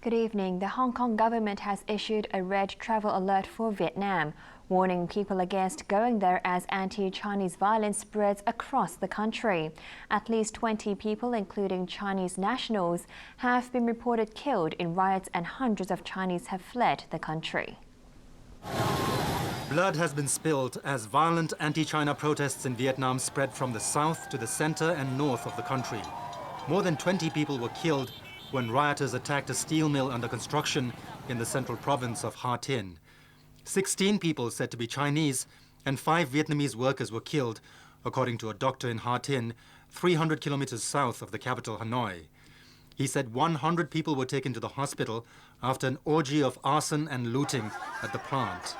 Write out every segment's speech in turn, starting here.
Good evening. The Hong Kong government has issued a red travel alert for Vietnam, warning people against going there as anti-Chinese violence spreads across the country. At least 20 people, including Chinese nationals, have been reported killed in riots and hundreds of Chinese have fled the country. Blood has been spilled as violent anti-China protests in Vietnam spread from the south to the center and north of the country. More than 20 people were killed when rioters attacked a steel mill under construction in the central province of Ha Tinh. 16 people said to be Chinese and 5 Vietnamese workers were killed, according to a doctor in Ha Tinh, 300 kilometers south of the capital Hanoi. He said 100 people were taken to the hospital after an orgy of arson and looting at the plant.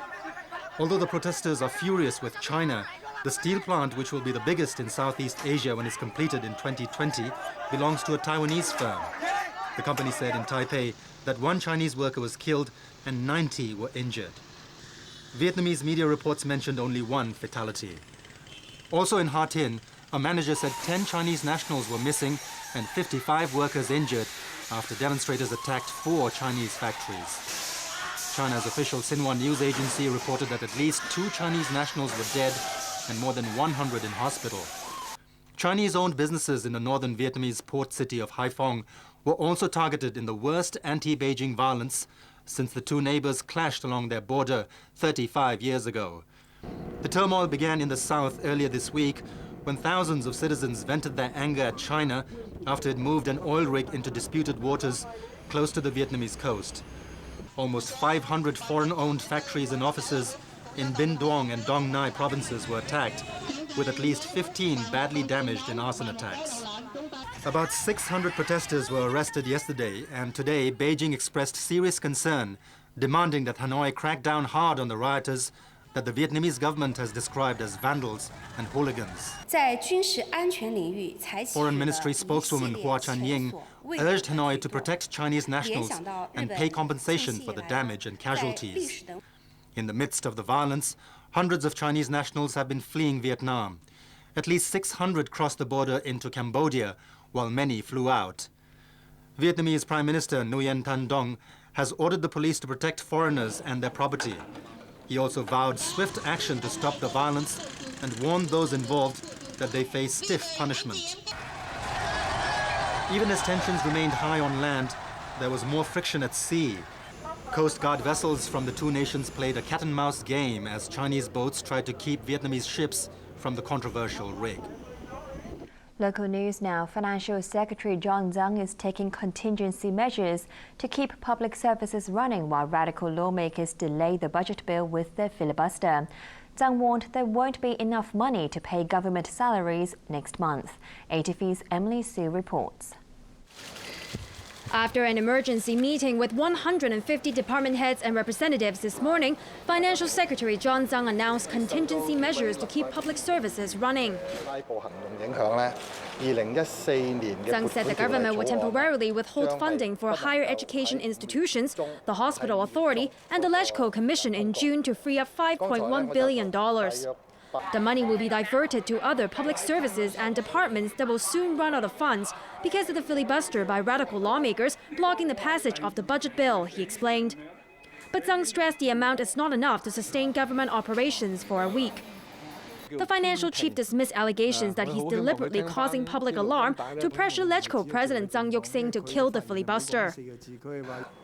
Although the protesters are furious with China, the steel plant, which will be the biggest in Southeast Asia when it's completed in 2020, belongs to a Taiwanese firm. The company said in Taipei that 1 Chinese worker was killed and 90 were injured. Vietnamese media reports mentioned only 1 fatality. Also in Ha Tinh, a manager said 10 Chinese nationals were missing and 55 workers injured after demonstrators attacked 4 Chinese factories. China's official Xinhua news agency reported that at least 2 Chinese nationals were dead and more than 100 in hospital. Chinese-owned businesses in the northern Vietnamese port city of Haiphong were also targeted in the worst anti-Beijing violence since the 2 neighbors clashed along their border 35 years ago. The turmoil began in the south earlier this week when thousands of citizens vented their anger at China after it moved an oil rig into disputed waters close to the Vietnamese coast. Almost 500 foreign-owned factories and offices in Binh Duong and Dong Nai provinces were attacked, with at least 15 badly damaged in arson attacks. About 600 protesters were arrested yesterday, and today Beijing expressed serious concern, demanding that Hanoi crack down hard on the rioters that the Vietnamese government has described as vandals and hooligans. Foreign Ministry spokeswoman Hua Chunying urged Hanoi to protect Chinese nationals and pay compensation for the damage and casualties. In the midst of the violence, hundreds of Chinese nationals have been fleeing Vietnam. At least 600 crossed the border into Cambodia, while many flew out. Vietnamese Prime Minister Nguyen Thanh Dong has ordered the police to protect foreigners and their property. He also vowed swift action to stop the violence and warned those involved that they face stiff punishment. Even as tensions remained high on land, there was more friction at sea. Coast Guard vessels from the 2 nations played a cat-and-mouse game as Chinese boats tried to keep Vietnamese ships from the controversial rig. Local news now. Financial Secretary John Tsang is taking contingency measures to keep public services running while radical lawmakers delay the budget bill with their filibuster. Tsang warned there won't be enough money to pay government salaries next month. ATV's Emily Sue reports. After an emergency meeting with 150 department heads and representatives this morning, Financial Secretary John Tsang announced contingency measures to keep public services running. Tsang said the government would temporarily withhold funding for higher education institutions, the Hospital Authority, and the LegCo Commission in June to free up $5.1 billion. The money will be diverted to other public services and departments that will soon run out of funds because of the filibuster by radical lawmakers blocking the passage of the budget bill, he explained. But Tsang stressed the amount is not enough to sustain government operations for a week. The financial chief dismissed allegations that he's deliberately causing public alarm to pressure LegCo President Zhang Yuxing to kill the filibuster.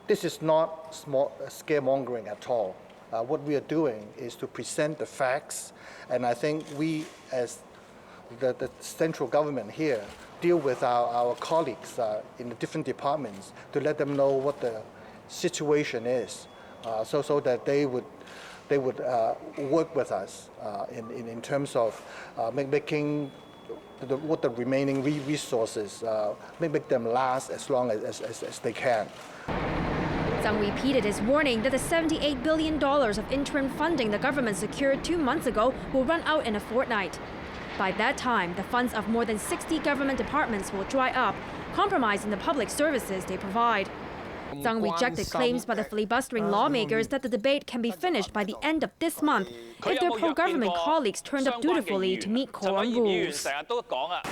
This is not scaremongering at all. What we are doing is to present the facts, and I think we, as the central government here, deal with our colleagues in the different departments to let them know what the situation is, so that they would work with us in terms of making what the remaining resources make them last as long as they can. Tsang repeated his warning that the $78 billion of interim funding the government secured 2 months ago will run out in a fortnight. By that time, the funds of more than 60 government departments will dry up, compromising the public services they provide. Tsang rejected claims by the filibustering lawmakers that the debate can be finished by the end of this month if their pro-government colleagues turned up dutifully to meet quorum rules.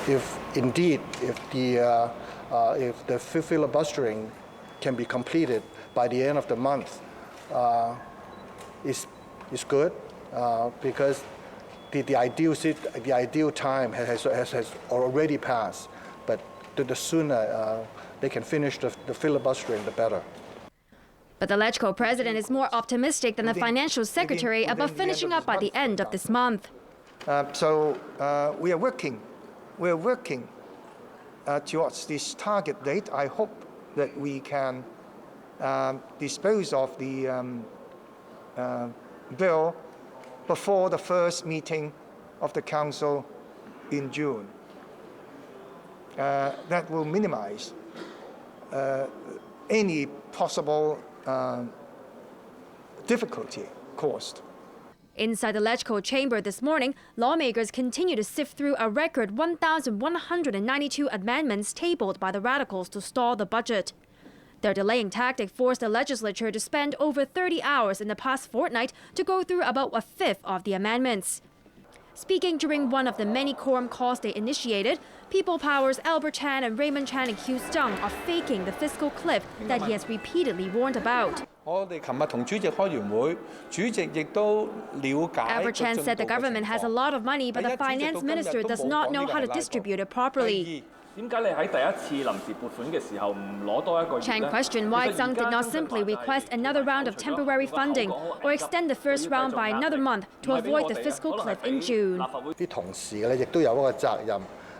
If indeed, if the filibustering can be completed by the end of the month is good because the ideal time has already passed. But the sooner they can finish the filibustering, the better. But the LegCo president is more optimistic than the financial secretary about finishing up by the end of this month. So we are working towards this target date. I hope that we can dispose of the bill before the first meeting of the Council in June. That will minimize any possible difficulty caused. Inside the LegCo chamber this morning, lawmakers continue to sift through a record 1,192 amendments tabled by the radicals to stall the budget. Their delaying tactic forced the legislature to spend over 30 hours in the past fortnight to go through about a fifth of the amendments. Speaking during one of the many quorum calls they initiated, People Power's Albert Chan and Raymond Chan accused Zhang of faking the fiscal cliff that he has repeatedly warned about. Albert Chan said the government has a lot of money, but the finance minister does not know how to distribute it properly. Chan questioned why Zhang did not simply request another round of temporary funding or extend the first round by another month to avoid the fiscal cliff in June.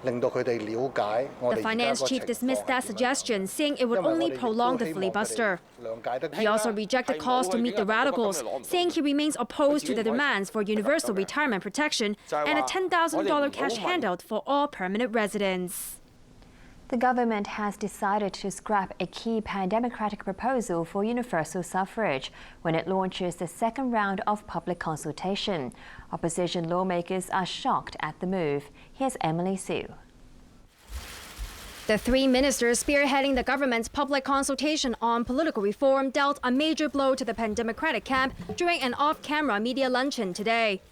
The finance chief dismissed that suggestion, saying it would only prolong the filibuster. He also rejected calls to meet the radicals, saying he remains opposed to the demands for universal retirement protection and a $10,000 cash handout for all permanent residents. The government has decided to scrap a key pan-democratic proposal for universal suffrage when it launches the second round of public consultation. Opposition lawmakers are shocked at the move. Here's Emily Sue. The three ministers spearheading the government's public consultation on political reform dealt a major blow to the pan-democratic camp during an off-camera media luncheon today.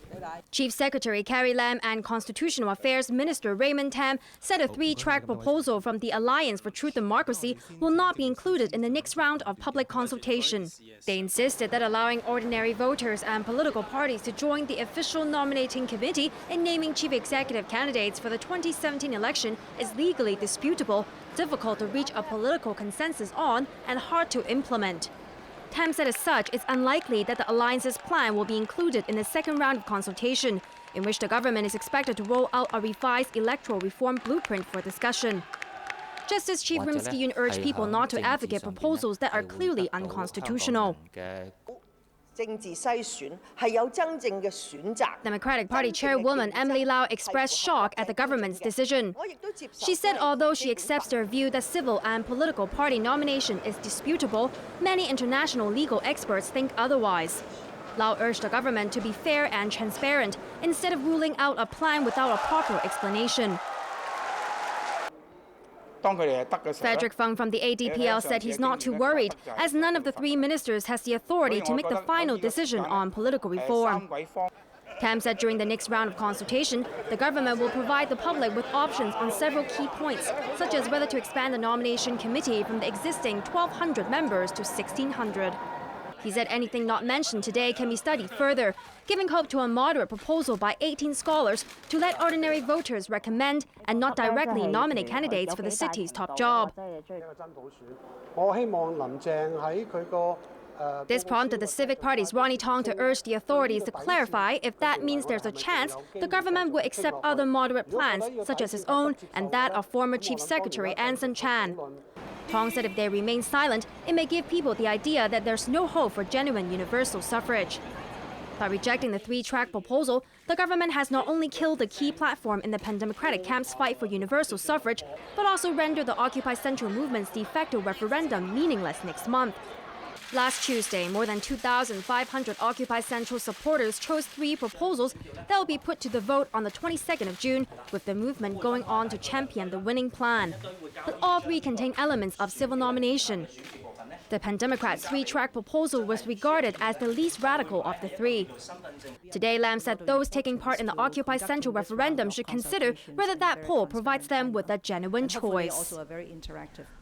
Chief Secretary Carrie Lam and Constitutional Affairs Minister Raymond Tam said a three-track proposal from the Alliance for Truth and Democracy will not be included in the next round of public consultation. They insisted that allowing ordinary voters and political parties to join the official nominating committee in naming chief executive candidates for the 2017 election is legally disputable, difficult to reach a political consensus on, and hard to implement. Tam said as such, it's unlikely that the Alliance's plan will be included in the second round of consultation, in which the government is expected to roll out a revised electoral reform blueprint for discussion. Justice Chief Rimsky-Yoon urged people not to advocate proposals that are clearly unconstitutional. Democratic Party Chairwoman Emily Lau expressed shock at the government's decision. She said although she accepts their view that civil and political party nomination is disputable, many international legal experts think otherwise. Lau urged the government to be fair and transparent instead of ruling out a plan without a proper explanation. Frederick Fung from the ADPL said he's not too worried, as none of the three ministers has the authority to make the final decision on political reform. Tam said during the next round of consultation, the government will provide the public with options on several key points, such as whether to expand the nomination committee from the existing 1,200 members to 1,600. He said anything not mentioned today can be studied further, giving hope to a moderate proposal by 18 scholars to let ordinary voters recommend and not directly nominate candidates for the city's top job. This prompted the Civic Party's Ronnie Tong to urge the authorities to clarify if that means there's a chance the government will accept other moderate plans, such as his own and that of former Chief Secretary Anson Chan. Tong said if they remain silent, it may give people the idea that there's no hope for genuine universal suffrage. By rejecting the three-track proposal, the government has not only killed the key platform in the pan-democratic camp's fight for universal suffrage, but also rendered the Occupy Central movement's de facto referendum meaningless next month. Last Tuesday, more than 2,500 Occupy Central supporters chose three proposals that will be put to the vote on the 22nd of June, with the movement going on to champion the winning plan. But all three contain elements of civil nomination. The Pan-Democrat three-track proposal was regarded as the least radical of the three. Today, Lam said those taking part in the Occupy Central referendum should consider whether that poll provides them with a genuine choice.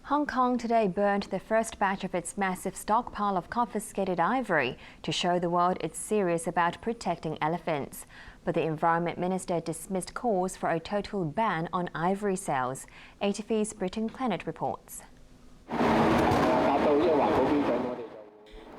Hong Kong today burned the first batch of its massive stockpile of confiscated ivory to show the world it's serious about protecting elephants. But the Environment Minister dismissed calls for a total ban on ivory sales. ATV's Britain Clennett reports.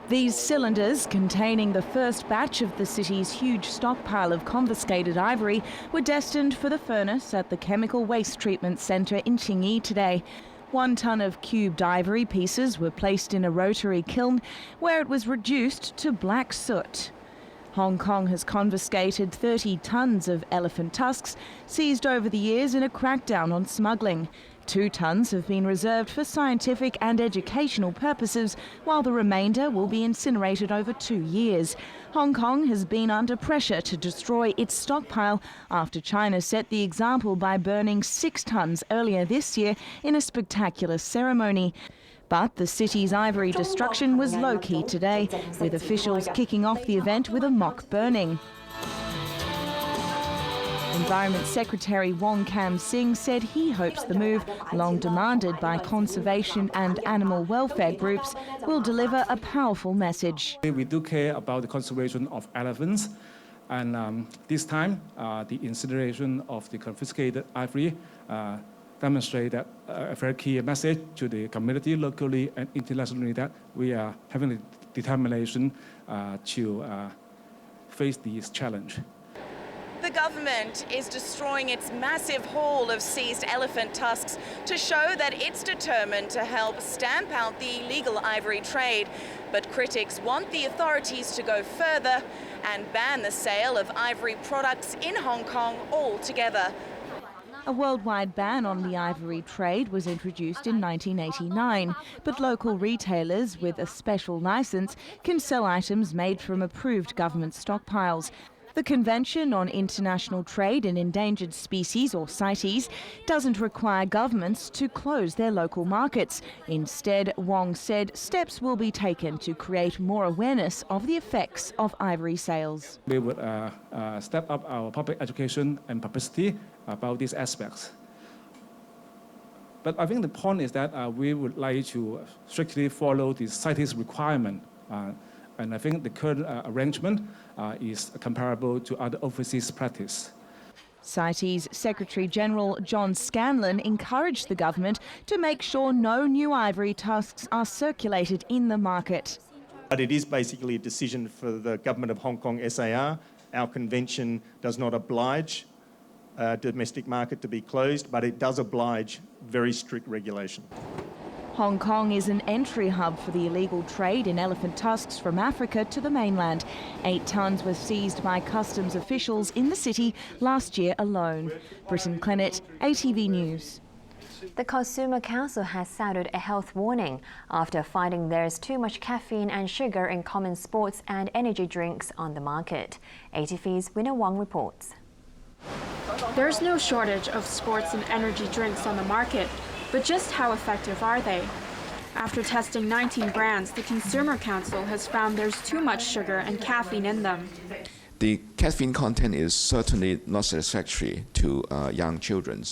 These cylinders, containing the first batch of the city's huge stockpile of confiscated ivory, were destined for the furnace at the Chemical Waste Treatment Centre in Tsing today. 1 ton of cubed ivory pieces were placed in a rotary kiln where it was reduced to black soot. Hong Kong has confiscated 30 tons of elephant tusks seized over the years in a crackdown on smuggling. 2 tons have been reserved for scientific and educational purposes, while the remainder will be incinerated over 2 years. Hong Kong has been under pressure to destroy its stockpile after China set the example by burning 6 tons earlier this year in a spectacular ceremony. But the city's ivory destruction was low-key today, with officials kicking off the event with a mock burning. Environment Secretary Wong Kam Sing said he hopes the move, long demanded by conservation and animal welfare groups, will deliver a powerful message. We do care about the conservation of elephants, and this time the incineration of the confiscated ivory demonstrated a very key message to the community locally and internationally that we are having the determination to face this challenge. The government is destroying its massive haul of seized elephant tusks to show that it's determined to help stamp out the illegal ivory trade. But critics want the authorities to go further and ban the sale of ivory products in Hong Kong altogether. A worldwide ban on the ivory trade was introduced in 1989, but local retailers with a special licence can sell items made from approved government stockpiles. The Convention on International Trade in Endangered Species, or CITES, doesn't require governments to close their local markets. Instead, Wong said steps will be taken to create more awareness of the effects of ivory sales. We would step up our public education and publicity about these aspects. But I think the point is that we would like to strictly follow the CITES requirement. And I think the current arrangement is comparable to other overseas practice. CITES Secretary-General John Scanlon encouraged the government to make sure no new ivory tusks are circulated in the market. But it is basically a decision for the government of Hong Kong SAR. Our convention does not oblige domestic market to be closed, but it does oblige very strict regulation. Hong Kong is an entry hub for the illegal trade in elephant tusks from Africa to the mainland. 8 tons were seized by customs officials in the city last year alone. Britain Clennett, ATV News. The Consumer Council has sounded a health warning after finding there's too much caffeine and sugar in common sports and energy drinks on the market. ATV's Winner Wang reports. There's no shortage of sports and energy drinks on the market. But just how effective are they? After testing 19 brands, the Consumer Council has found there's too much sugar and caffeine in them. The caffeine content is certainly not satisfactory to young children.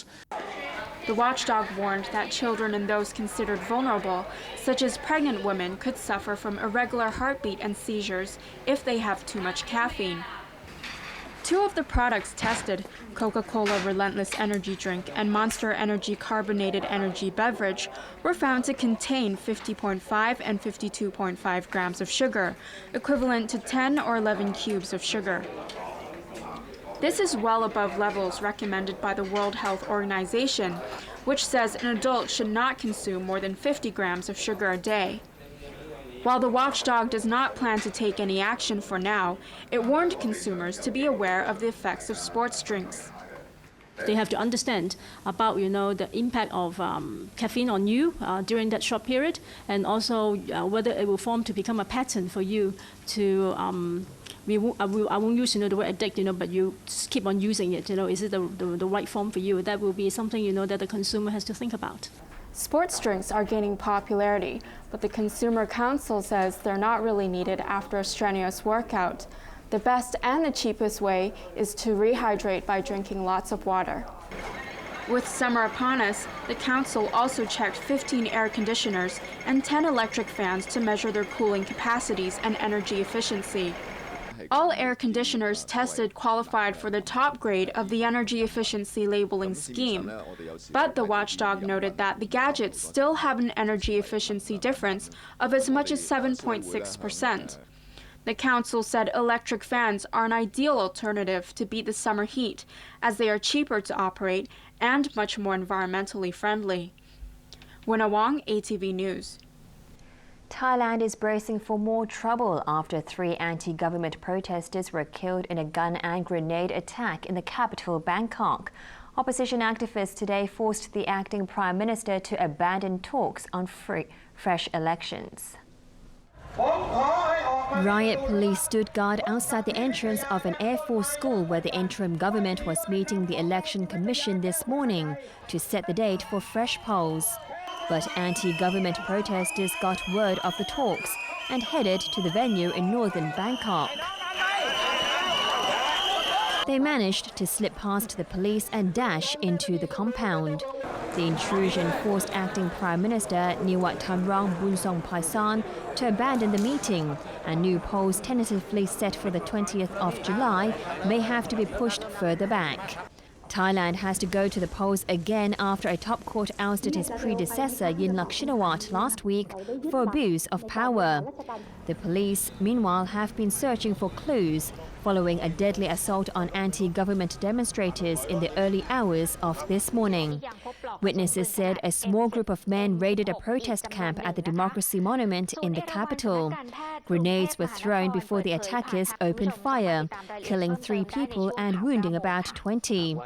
The watchdog warned that children and those considered vulnerable, such as pregnant women, could suffer from irregular heartbeat and seizures if they have too much caffeine. 2 of the products tested, Coca-Cola Relentless Energy Drink and Monster Energy Carbonated Energy Beverage, were found to contain 50.5 and 52.5 grams of sugar, equivalent to 10 or 11 cubes of sugar. This is well above levels recommended by the World Health Organization, which says an adult should not consume more than 50 grams of sugar a day. While the watchdog does not plan to take any action for now, it warned consumers to be aware of the effects of sports drinks. They have to understand about, the impact of caffeine on you during that short period, and also whether it will form to become a pattern for you to. I won't use the word addict, but you just keep on using it. Is it the right form for you? That will be something that the consumer has to think about. Sports drinks are gaining popularity, but the Consumer Council says they're not really needed after a strenuous workout. The best and the cheapest way is to rehydrate by drinking lots of water. With summer upon us, the council also checked 15 air conditioners and 10 electric fans to measure their cooling capacities and energy efficiency. All air conditioners tested qualified for the top grade of the energy efficiency labeling scheme. But the watchdog noted that the gadgets still have an energy efficiency difference of as much as 7.6%. The council said electric fans are an ideal alternative to beat the summer heat, as they are cheaper to operate and much more environmentally friendly. Winna Wong, ATV News. Thailand is bracing for more trouble after 3 anti-government protesters were killed in a gun and grenade attack in the capital, Bangkok. Opposition activists today forced the acting Prime Minister to abandon talks on fresh elections. Riot police stood guard outside the entrance of an Air Force school where the interim government was meeting the Election Commission this morning to set the date for fresh polls. But anti-government protesters got word of the talks and headed to the venue in northern Bangkok. They managed to slip past the police and dash into the compound. The intrusion forced acting Prime Minister Niwat Thamrong Bunsongpaisan to abandon the meeting, and new polls tentatively set for the 20th of July may have to be pushed further back. Thailand has to go to the polls again after a top court ousted his predecessor Yingluck Shinawatra last week for abuse of power. The police, meanwhile, have been searching for clues following a deadly assault on anti-government demonstrators in the early hours of this morning. Witnesses said a small group of men raided a protest camp at the Democracy Monument in the capital. Grenades were thrown before the attackers opened fire, killing 3 people and wounding about 20.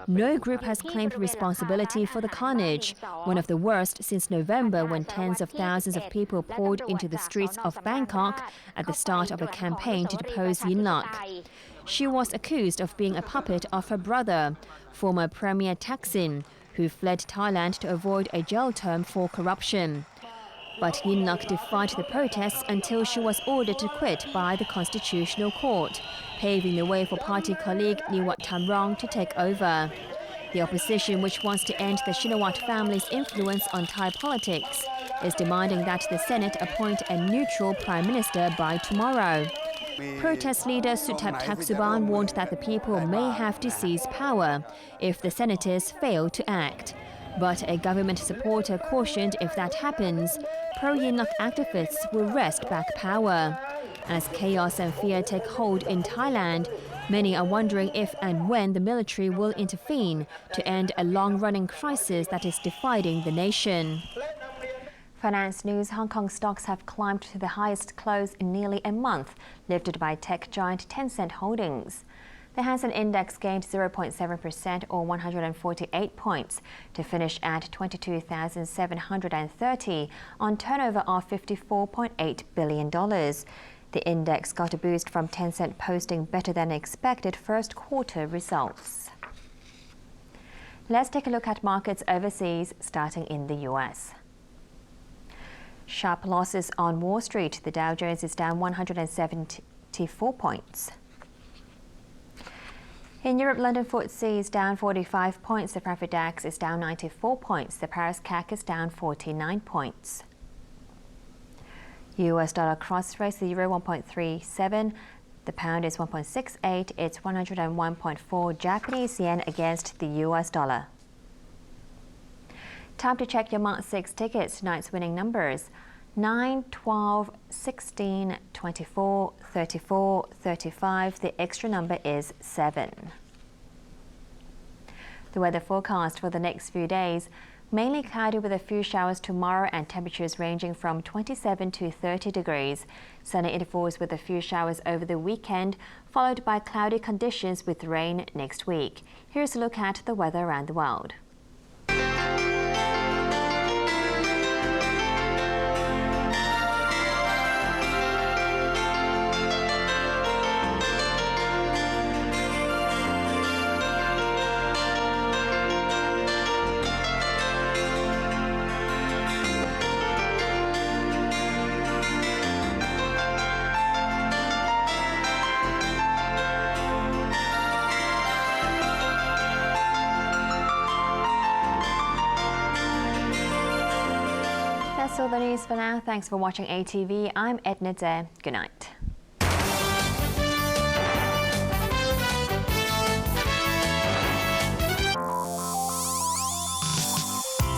No group has claimed responsibility for the carnage, one of the worst since November when tens of thousands of people poured into the streets of Bangkok at the start of a campaign to depose Yingluck. She was accused of being a puppet of her brother, former Premier Thaksin, who fled Thailand to avoid a jail term for corruption. But Yingluck defied the protests until she was ordered to quit by the Constitutional Court, paving the way for party colleague Niwat Thamrong to take over. The opposition, which wants to end the Shinawatra family's influence on Thai politics, is demanding that the Senate appoint a neutral Prime Minister by tomorrow. Protest leader Suthep Thakksuban warned that the people may have to seize power if the senators fail to act. But a government supporter cautioned if that happens, pro-Yingluck activists will wrest back power. As chaos and fear take hold in Thailand, many are wondering if and when the military will intervene to end a long-running crisis that is dividing the nation. Finance news: Hong Kong stocks have climbed to the highest close in nearly a month, lifted by tech giant Tencent Holdings. The Hang Seng Index gained 0.7% or 148 points to finish at 22,730 on turnover of $54.8 billion. The index got a boost from Tencent posting better than expected first quarter results. Let's take a look at markets overseas, starting in the US. Sharp losses on Wall Street. The Dow Jones is down 174 points. In Europe, London FTSE is down 45 points. The Frankfurt DAX is down 94 points. The Paris CAC is down 49 points. US dollar cross rates: the euro 1.37, the pound is 1.68, it's 101.4 Japanese yen against the US dollar. Time to check your March 6 tickets. Tonight's winning numbers: 9, 12, 16, 24, 34, 35. The extra number is 7. The weather forecast for the next few days: mainly cloudy with a few showers tomorrow and temperatures ranging from 27 to 30 degrees. Sunny intervals with a few showers over the weekend, followed by cloudy conditions with rain next week. Here's a look at the weather around the world. That's all the news for now. Thanks for watching ATV. I'm Edna. Good night.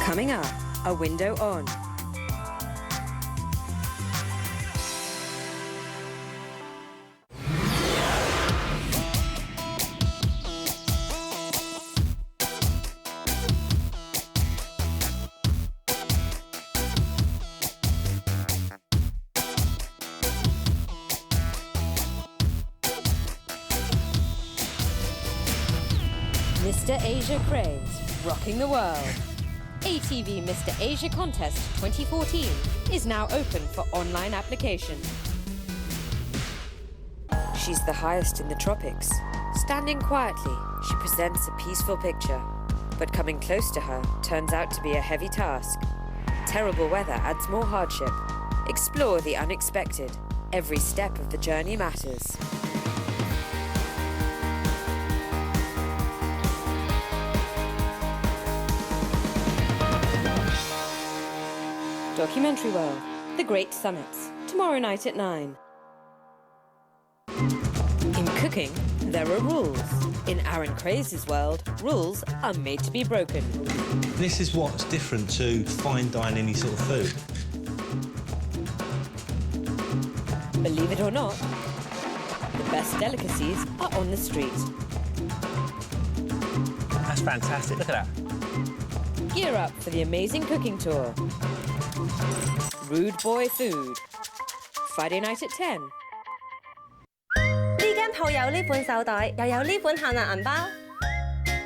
Coming up, a window on. Mr. Asia craze, rocking the world. ATV Mr. Asia Contest 2014 is now open for online application. She's the highest in the tropics. Standing quietly, she presents a peaceful picture. But coming close to her turns out to be a heavy task. Terrible weather adds more hardship. Explore the unexpected. Every step of the journey matters. Documentary World, The Great Summits, tomorrow night at 9. In cooking, there are rules. In Aaron Craze's world, rules are made to be broken. This is what's different to fine dining, any sort of food. Believe it or not, the best delicacies are on the street. That's fantastic, look at that. Gear up for the amazing cooking tour. Rude Boy Food, Friday night at 10. 呢間鋪有呢款手袋，又有呢款限量銀包，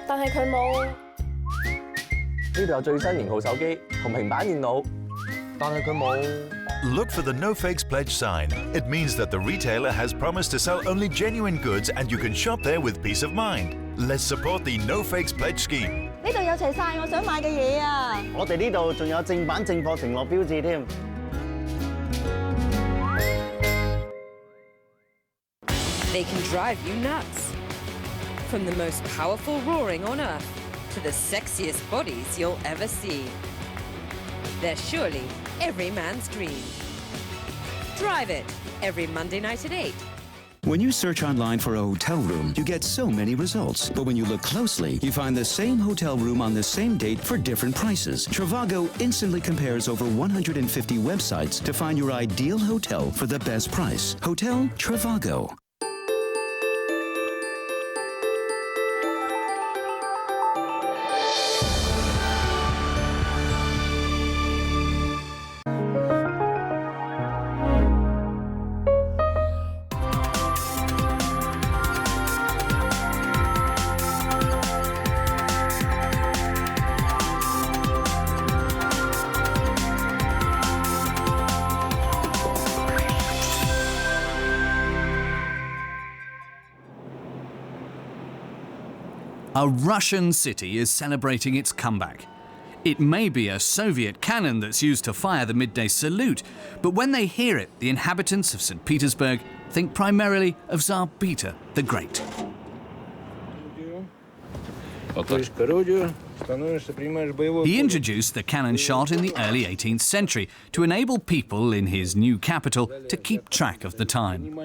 但係佢冇。呢度有最新型號手機同平板電腦，但係佢冇。Look for the No Fakes Pledge sign. It means that the retailer has promised to sell only genuine goods and you can shop there with peace of mind. Let's support the No Fakes Pledge scheme. 呢度有齊晒我想買嘅嘢啊！我哋呢度仲有正版正貨承諾標誌添。They can drive you nuts. From the most powerful roaring on Earth to the sexiest bodies you'll ever see. They're surely every man's dream. Drive it every Monday night at 8. When you search online for a hotel room, you get so many results. But when you look closely, you find the same hotel room on the same date for different prices. Trivago instantly compares over 150 websites to find your ideal hotel for the best price. Hotel Trivago. A Russian city is celebrating its comeback. It may be a Soviet cannon that's used to fire the midday salute, but when they hear it, the inhabitants of St. Petersburg think primarily of Tsar Peter the Great. He introduced the cannon shot in the early 18th century to enable people in his new capital to keep track of the time.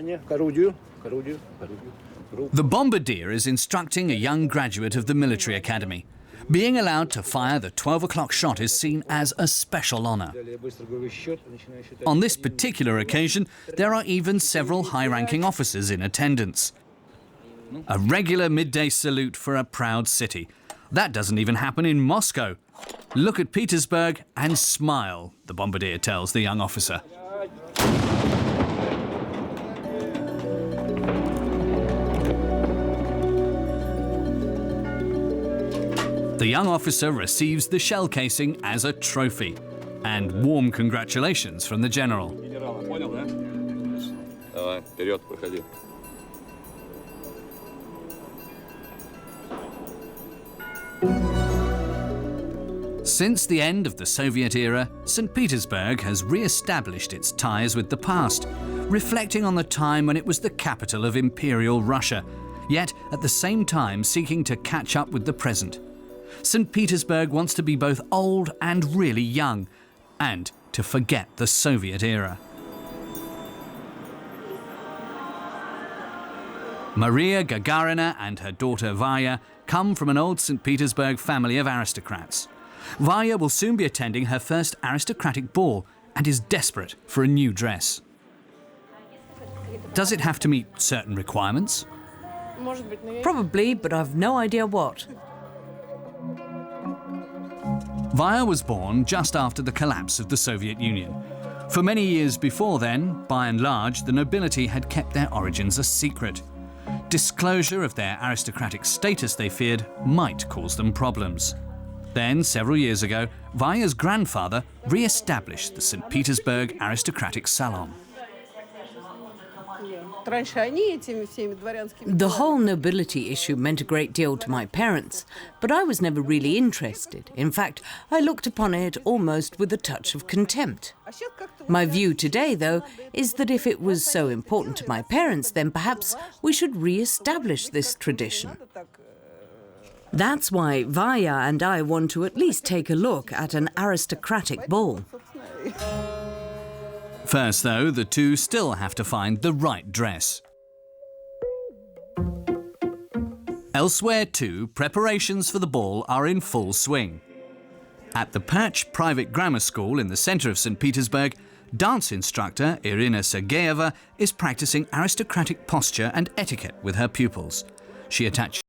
The bombardier is instructing a young graduate of the military academy. Being allowed to fire the 12 o'clock shot is seen as a special honour. On this particular occasion, there are even several high-ranking officers in attendance. A regular midday salute for a proud city. That doesn't even happen in Moscow. Look at Petersburg and smile, the bombardier tells the young officer. The young officer receives the shell casing as a trophy, and warm congratulations from the general. Since the end of the Soviet era, St. Petersburg has re-established its ties with the past, reflecting on the time when it was the capital of Imperial Russia, yet at the same time seeking to catch up with the present. St. Petersburg wants to be both old and really young, and to forget the Soviet era. Maria Gagarina and her daughter Vaya come from an old St. Petersburg family of aristocrats. Vaya will soon be attending her first aristocratic ball and is desperate for a new dress. Does it have to meet certain requirements? Probably, but I've no idea what. Vaya was born just after the collapse of the Soviet Union. For many years before then, by and large, the nobility had kept their origins a secret. Disclosure of their aristocratic status, they feared, might cause them problems. Then, several years ago, Vaya's grandfather re-established the St. Petersburg aristocratic salon. The whole nobility issue meant a great deal to my parents, but I was never really interested. In fact, I looked upon it almost with a touch of contempt. My view today, though, is that if it was so important to my parents, then perhaps we should re-establish this tradition. That's why Vaya and I want to at least take a look at an aristocratic ball. First, though, the two still have to find the right dress. Elsewhere, too, preparations for the ball are in full swing. At the Perch Private Grammar School in the centre of St. Petersburg, dance instructor Irina Sergeyeva is practising aristocratic posture and etiquette with her pupils. She attaches